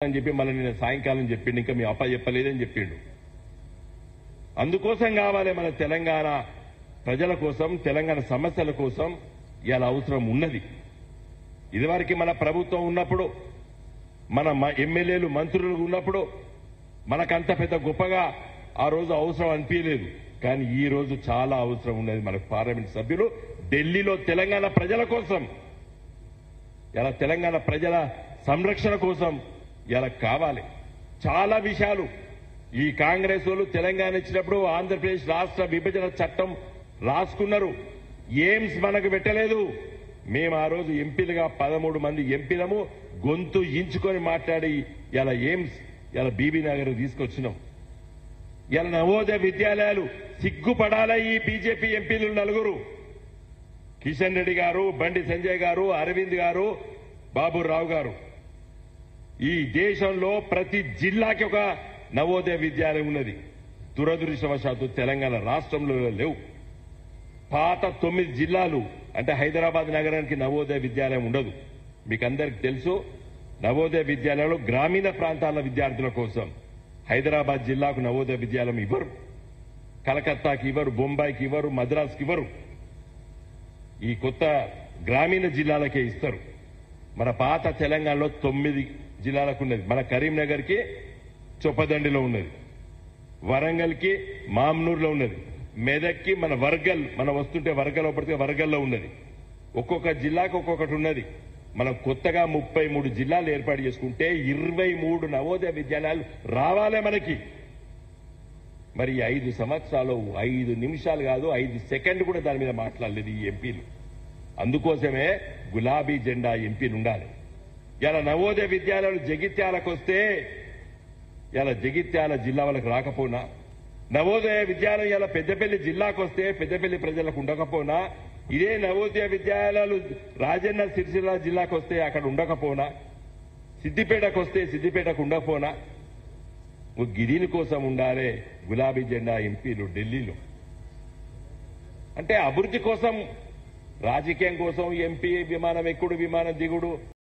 అని చెప్పి మళ్ళీ నేను సాయంకాలం చెప్పిండు, ఇంకా మీ అప్ప చెప్పలేదని చెప్పిండు. అందుకోసం కావాలి మన తెలంగాణ ప్రజల కోసం, తెలంగాణ సమస్యల కోసం ఇలా అవసరం ఉన్నది. ఇదివరకు మన ప్రభుత్వం ఉన్నప్పుడు, మన ఎమ్మెల్యేలు మంత్రులు ఉన్నప్పుడు మనకంత పెద్ద గొప్పగా ఆ రోజు అవసరం అనిపించలేదు. కానీ ఈ రోజు చాలా అవసరం ఉన్నది. మన పార్లమెంట్ సభ్యులు ఢిల్లీలో తెలంగాణ ప్రజల కోసం, ఇలా తెలంగాణ ప్రజల సంరక్షణ కోసం ఇలా కావాలి. చాలా విషయాలు ఈ కాంగ్రెస్ వాళ్ళు తెలంగాణ ఇచ్చినప్పుడు ఆంధ్రప్రదేశ్ రాష్ట్ర విభజన చట్టం రాసుకున్నారు. ఎయిమ్స్ మనకు పెట్టలేదు. మేము ఆ రోజు ఎంపీలుగా 13 మంది ఎంపీలము గొంతు ఇంచుకొని మాట్లాడి ఇలా ఎయిమ్స్ ఇలా బీబీ నగర్ తీసుకొచ్చినాం. ఇలా నవోదయ విద్యాలయాలు సిగ్గుపడాల ఈ బీజేపీ ఎంపీలు నలుగురు, కిషన్ రెడ్డి గారు, బండి సంజయ్ గారు, అరవింద్ గారు, బాబురావు గారు. ఈ దేశంలో ప్రతి జిల్లాకి ఒక నవోదయ విద్యాలయం ఉన్నది. దురదృష్టవశాత్తు తెలంగాణ రాష్ట్రంలో లేవు. పాత 9 జిల్లాలు అంటే హైదరాబాద్ నగరానికి నవోదయ విద్యాలయం ఉండదు. మీకు అందరికి తెలుసు. నవోదయ విద్యాలయంలో గ్రామీణ ప్రాంతాల విద్యార్థుల కోసం హైదరాబాద్ జిల్లాకు నవోదయ విద్యాలయం ఇవ్వరు, కలకత్తాకి ఇవ్వరు, బొంబాయికి ఇవ్వరు, మద్రాసుకి ఇవ్వరు. ఈ కొత్త గ్రామీణ జిల్లాలకే ఇస్తారు. మన పాత తెలంగాణలో 9 జిల్లాలకు ఉన్నది. మన కరీంనగర్కి చొప్పదండిలో ఉన్నది, వరంగల్కి మామ్నూర్లో ఉన్నది, మెదక్కి మన వర్గల్, మనం వస్తుంటే వర్గల్లో పడితే వర్గల్లో ఉన్నది. ఒక్కొక్క జిల్లాకు ఒక్కొక్కటి ఉన్నది. మనం కొత్తగా 33 జిల్లాలు ఏర్పాటు చేసుకుంటే 23 నవోదయ విద్యాలయాలు రావాలే మనకి. మరి 5 సంవత్సరాలు 5 నిమిషాలు కాదు 5 సెకండ్లు కూడా దాని మీద మాట్లాడలేదు ఈ ఎంపీలు. అందుకోసమే గులాబీ జెండా ఎంపీలు ఉండాలి. ఇలా నవోదయ విద్యాలయాలు జగిత్యాలకు వస్తే ఇలా జగిత్యాల జిల్లా వాళ్ళకి రాకపోనా, నవోదయ విద్యాలయం ఇలా పెద్దపల్లి జిల్లాకు వస్తే పెద్దపల్లి ప్రజలకు ఉండకపోనా, ఇదే నవోదయ విద్యాలయాలు రాజన్న సిరిసిల్ల జిల్లాకు వస్తే అక్కడ ఉండకపోనా, సిద్దిపేటకు వస్తే సిద్దిపేటకు ఉండకపోనా, దీని కోసం ఉండాలి గులాబీ జెండా ఎంపీలు ఢిల్లీలో. అంటే అభివృద్ధి కోసం, రాజకీయం కోసం ఎంపీ విమానం ఎక్కుడు విమానం దిగుడు